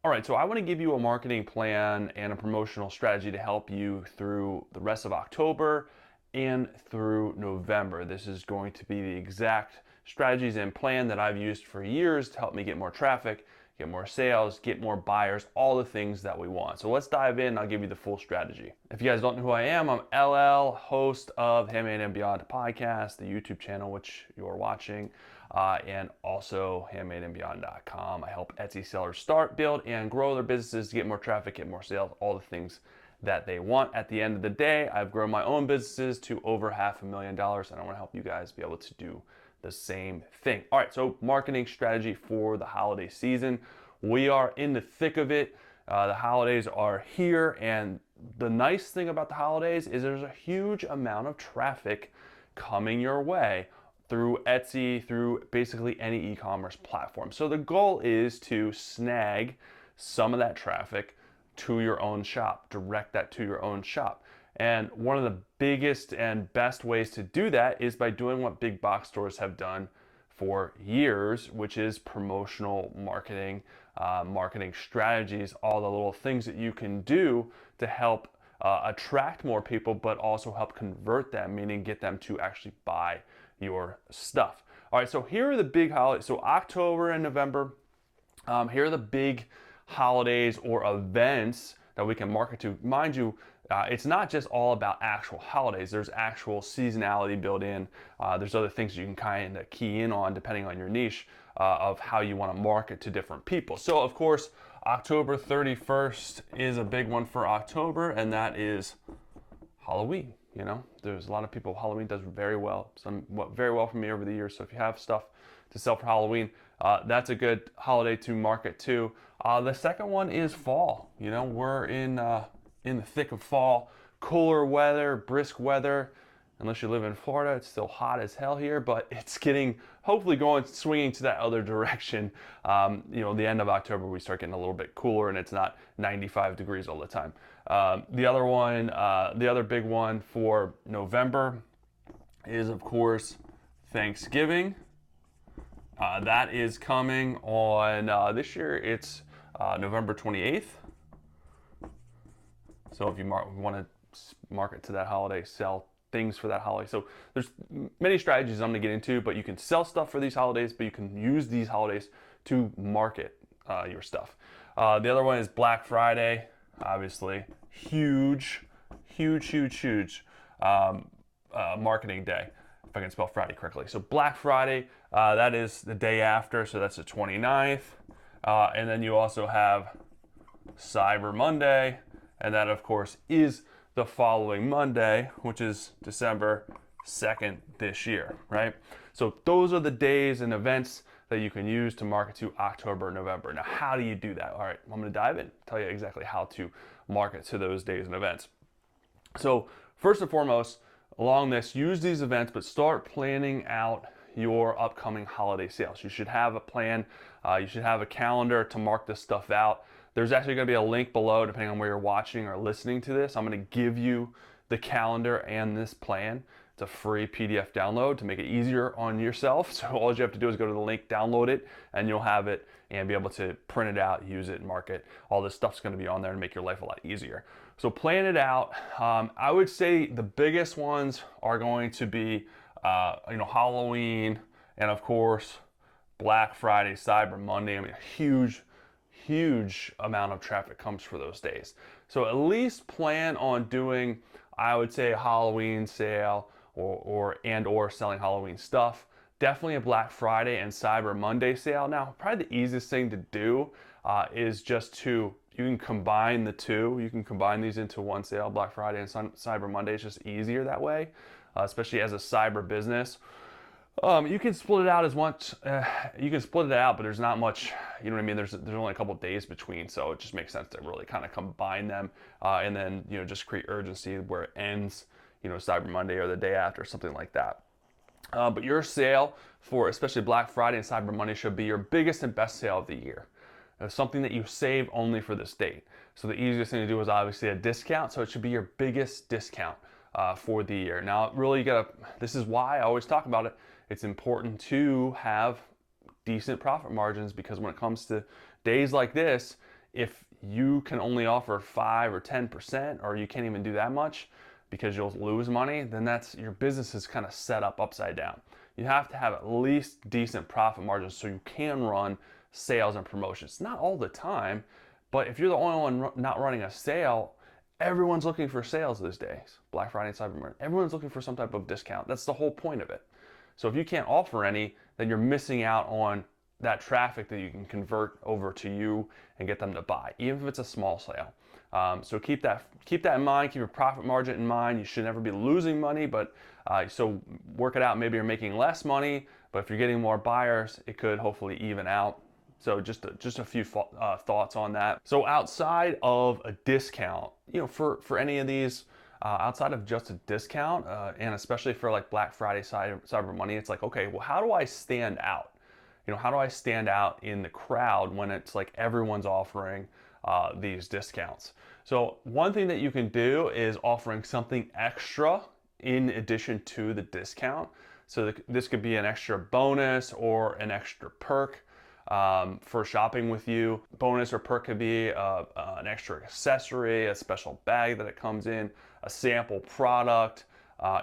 All right, so I want to give you a marketing plan and a promotional strategy to help you through the rest of October and through November. This is going to be the exact strategies and plan that I've used for years to help me get more traffic, get more sales, get more buyers, all the things that we want. So let's dive in. I'll give you the full strategy. If you guys don't know who I am, I'm LL, host of Handmade and Beyond podcast, the YouTube channel which you're watching, and also handmadeandbeyond.com. I help Etsy sellers start, build, and grow their businesses to get more traffic, get more sales, all the things that they want. At the end of the day, I've grown my own businesses to over $500,000, and I want to help you guys be able to do the same thing. All right, so marketing strategy for the holiday season. We are in the thick of it. The holidays are here, and the nice thing about the holidays is there's a huge amount of traffic coming your way through Etsy, through basically any e-commerce platform. So the goal is to snag some of that traffic to your own shop, direct that to your own shop. And one of the biggest and best ways to do that is by doing what big box stores have done for years, which is promotional marketing, marketing strategies, all the little things that you can do to help attract more people, but also help convert them, meaning get them to actually buy your stuff. All right, so here are the big holidays. So October and November, here are the big holidays or events that we can market to. Mind you, it's not just all about actual holidays. There's actual seasonality built in. There's other things you can kind of key in on depending on your niche of how you want to market to different people. So of course, October 31st is a big one for October, and that is Halloween. You know, there's a lot of people. Halloween does very well, very well for me over the years. So if you have stuff to sell for Halloween, that's a good holiday to market too. The second one is fall. You know, we're in the thick of fall, cooler weather, brisk weather. Unless you live in Florida, it's still hot as hell here, but it's getting hopefully swinging to that other direction. You know, the end of October we start getting a little bit cooler, and it's not 95 degrees all the time. The other big one for November is of course Thanksgiving. That is coming on this year. It's November 28th. So if you want to market to that holiday, sell things for that holiday. So there's many strategies I'm going to get into, but you can sell stuff for these holidays, but you can use these holidays to market your stuff. The other one is Black Friday, obviously. Huge, huge, huge, huge marketing day, if I can spell Friday correctly. So Black Friday, that is the day after, so that's the 29th. And then you also have Cyber Monday, and that of course is the following Monday, which is December 2nd this year, right? So those are the days and events that you can use to market to October, November. Now, how do you do that? All right, I'm gonna dive in, tell you exactly how to market to those days and events. So first and foremost, along this, use these events, but start planning out your upcoming holiday sales. You should have a plan. You should have a calendar to mark this stuff out. There's actually going to be a link below, depending on where you're watching or listening to this. I'm going to give you the calendar and this plan. It's a free PDF download to make it easier on yourself. So all you have to do is go to the link, download it, and you'll have it and be able to print it out, use it, and mark it. All this stuff's going to be on there to make your life a lot easier. So plan it out. I would say the biggest ones are going to be Halloween, and of course Black Friday, Cyber Monday. I mean, a huge amount of traffic comes for those days. So at least plan on doing, I would say, a Halloween sale or selling Halloween stuff. Definitely a Black Friday and Cyber Monday sale. Now, probably the easiest thing to do is just to, you can combine the two. You can combine these into one sale, Black Friday and Cyber Monday. It's just easier that way, especially as a cyber business. You can split it out as much. You can split it out, but there's not much. You know what I mean? There's only a couple of days between, so it just makes sense to really kind of combine them, and then just create urgency where it ends. Cyber Monday or the day after, something like that. But your sale for especially Black Friday and Cyber Monday should be your biggest and best sale of the year. Something that you save only for this date. So the easiest thing to do is obviously a discount. So it should be your biggest discount for the year. Now, really, this is why I always talk about it. It's important to have decent profit margins, because when it comes to days like this, if you can only offer 5 or 10%, or you can't even do that much because you'll lose money, then that's your business is kind of set up upside down. You have to have at least decent profit margins so you can run sales and promotions. Not all the time, but if you're the only one not running a sale, everyone's looking for sales these days. Black Friday and Cyber Monday, everyone's looking for some type of discount. That's the whole point of it. So if you can't offer any, then you're missing out on that traffic that you can convert over to you and get them to buy, even if it's a small sale. So keep that in mind. Keep your profit margin in mind. You should never be losing money, but so work it out. Maybe you're making less money, but if you're getting more buyers, it could hopefully even out. So just a few thoughts on that. So outside of a discount, for any of these, outside of just a discount, and especially for like Black Friday, Cyber Monday, it's like, okay, well, how do I stand out? How do I stand out in the crowd when it's like everyone's offering these discounts? So one thing that you can do is offering something extra in addition to the discount. So this could be an extra bonus or an extra perk for shopping with you. Bonus or perk could be an extra accessory, a special bag that it comes in, a sample product,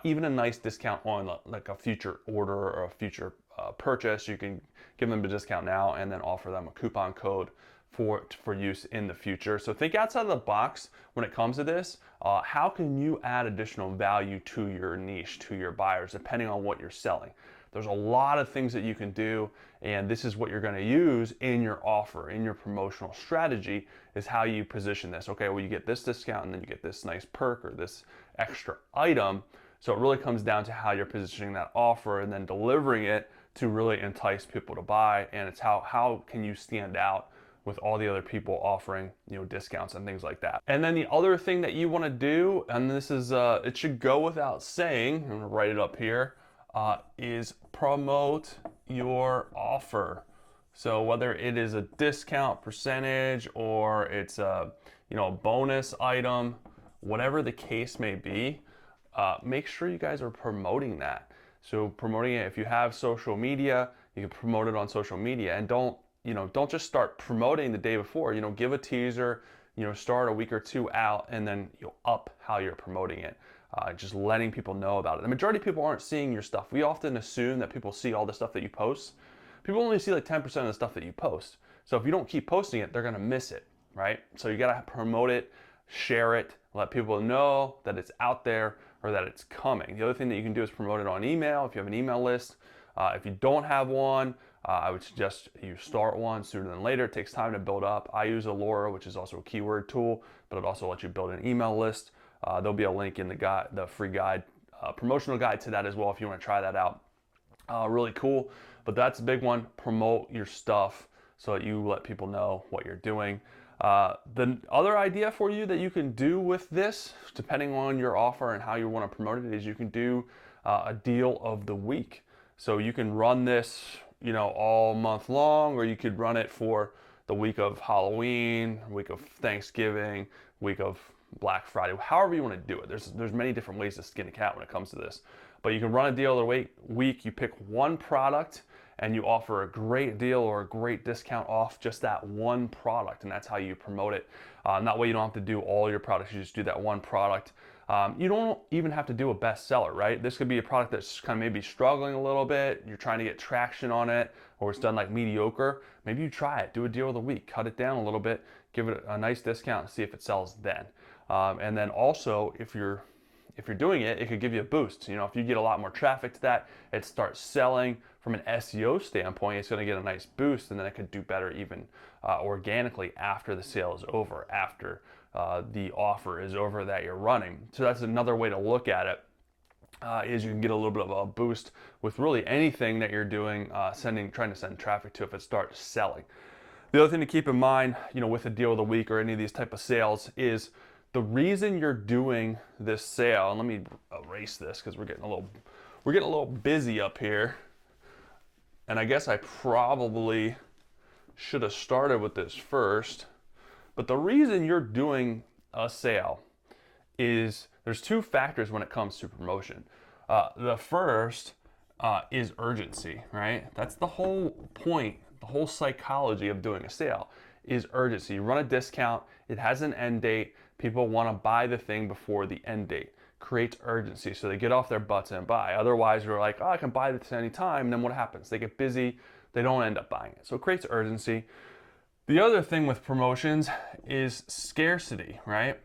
even a nice discount on like a future order or a future purchase. You can give them a discount now and then offer them a coupon code for use in the future. So think outside of the box when it comes to this. How can you add additional value to your niche, to your buyers, depending on what you're selling? There's a lot of things that you can do, and this is what you're going to use in your offer, in your promotional strategy, is how you position this. Okay, well, you get this discount and then you get this nice perk or this extra item. So it really comes down to how you're positioning that offer and then delivering it to really entice people to buy. And it's how can you stand out with all the other people offering discounts and things like that. And then the other thing that you want to do, and this is it should go without saying, I'm going to write it up here, is promote your offer. So whether it is a discount percentage or it's a bonus item, whatever the case may be, make sure you guys are promoting that. So promoting it, if you have social media, you can promote it on social media, and don't just start promoting the day before. Give a teaser, start a week or two out, and then up how you're promoting it. Just letting people know about it. The majority of people aren't seeing your stuff. We often assume that people see all the stuff that you post. People only see like 10% of the stuff that you post. So if you don't keep posting it, they're gonna miss it, right? So you gotta promote it, share it, let people know that it's out there or that it's coming. The other thing that you can do is promote it on email if you have an email list. If you don't have one, I would suggest you start one sooner than later. It takes time to build up. I use Allura, which is also a keyword tool, but it also lets you build an email list. There'll be a link in the free guide, promotional guide to that as well if you want to try that out. Really cool, but that's a big one. Promote your stuff so that you let people know what you're doing. The other idea for you that you can do with this, depending on your offer and how you want to promote it, is you can do a deal of the week. So you can run this, all month long, or you could run it for the week of Halloween, week of Thanksgiving, week of Black Friday, however you want to do it. There's many different ways to skin a cat when it comes to this. But you can run a deal of the week, you pick one product and you offer a great deal or a great discount off just that one product, and that's how you promote it. That way you don't have to do all your products, you just do that one product. You don't even have to do a bestseller, right? This could be a product that's kind of maybe struggling a little bit, you're trying to get traction on it, or it's done like mediocre. Maybe you try it, do a deal of the week, cut it down a little bit, give it a nice discount and see if it sells then. And then also, if you're doing it, it could give you a boost. If you get a lot more traffic to that, it starts selling. From an SEO standpoint, it's going to get a nice boost, and then it could do better even organically after the sale is over, after the offer is over that you're running. So that's another way to look at it. Is you can get a little bit of a boost with really anything that you're doing, trying to send traffic to, if it starts selling. The other thing to keep in mind, with a deal of the week or any of these type of sales, is the reason you're doing this sale. And let me erase this because we're getting a little busy up here. And I guess I probably should have started with this first. But the reason you're doing a sale is there's two factors when it comes to promotion. The first is urgency, right? That's the whole point, the whole psychology of doing a sale, is urgency. You run a discount, it has an end date, people want to buy the thing before the end date. Creates urgency, so they get off their butts and buy. Otherwise, you're like, oh, I can buy this any time, and then what happens? They get busy, they don't end up buying it. So it creates urgency. The other thing with promotions is scarcity, right?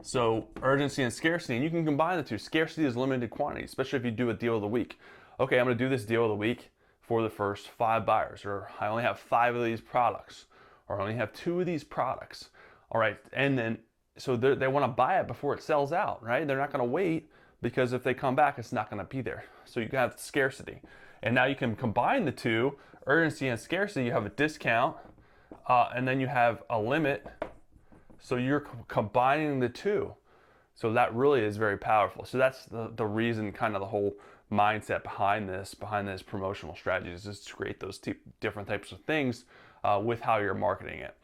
So urgency and scarcity, and you can combine the two. Scarcity is limited quantity, especially if you do a deal of the week. Okay, I'm gonna do this deal of the week for the first 5 buyers, or I only have 5 of these products, or I only have 2 of these products. All right, and then so they want to buy it before it sells out, right? They're not going to wait, because if they come back, it's not going to be there. So you have scarcity, and now you can combine the two, urgency and scarcity. You have a discount, and then you have a limit. So you're combining the two. So that really is very powerful. So that's the reason, kind of the whole mindset behind this promotional strategies, is to create those different types of things with how you're marketing it.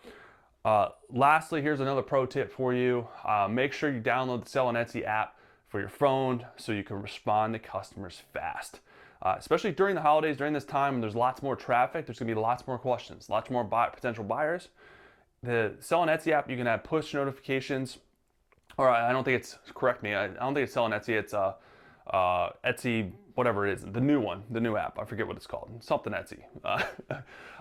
Lastly, here's another pro tip for you. Make sure you download the Sell on Etsy app for your phone so you can respond to customers fast. Especially during the holidays, during this time when there's lots more traffic, there's gonna be lots more questions, lots more potential buyers. The Sell on Etsy app, you can have push notifications, or I don't think it's, correct me, I don't think it's Sell on Etsy, it's Etsy, whatever it is, the new one, the new app, I forget what it's called, something Etsy.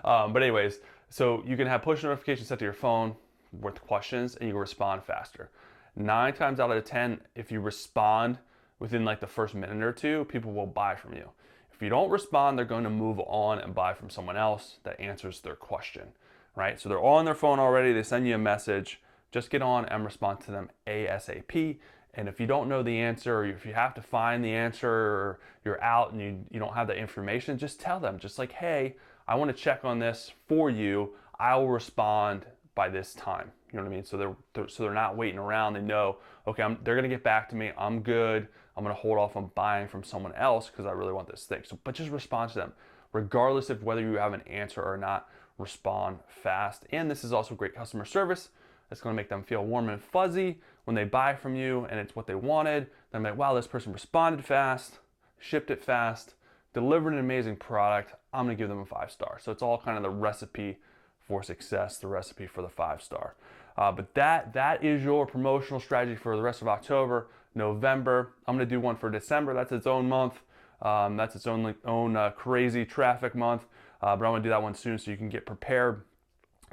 But anyways, so you can have push notifications set to your phone with questions, and you can respond faster. 9 times out of 10, if you respond within like the first minute or two, people will buy from you. If you don't respond, they're going to move on and buy from someone else that answers their question, right? So they're all on their phone already, they send you a message, just get on and respond to them ASAP. And if you don't know the answer, or if you have to find the answer, or you're out and you don't have the information, just tell them, just like, hey, I want to check on this for you. I will respond by this time. You know what I mean? So they're not waiting around. They know, okay, they're gonna get back to me. I'm good. I'm gonna hold off on buying from someone else because I really want this thing. So, but just respond to them, regardless of whether you have an answer or not. Respond fast. And this is also great customer service. It's gonna make them feel warm and fuzzy when they buy from you, and it's what they wanted. Then like, wow, this person responded fast, shipped it fast, delivered an amazing product. I'm gonna give them a 5-star. So it's all kind of the recipe for success, the recipe for the 5-star. But that is your promotional strategy for the rest of October, November. I'm gonna do one for December. That's its own month. That's its own crazy traffic month. But I'm gonna do that one soon so you can get prepared.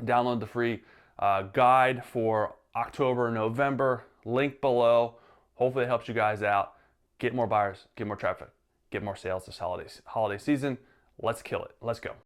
Download the free guide for October, November, link below. Hopefully it helps you guys out. Get more buyers, get more traffic, get more sales this holiday season. Let's kill it. Let's go.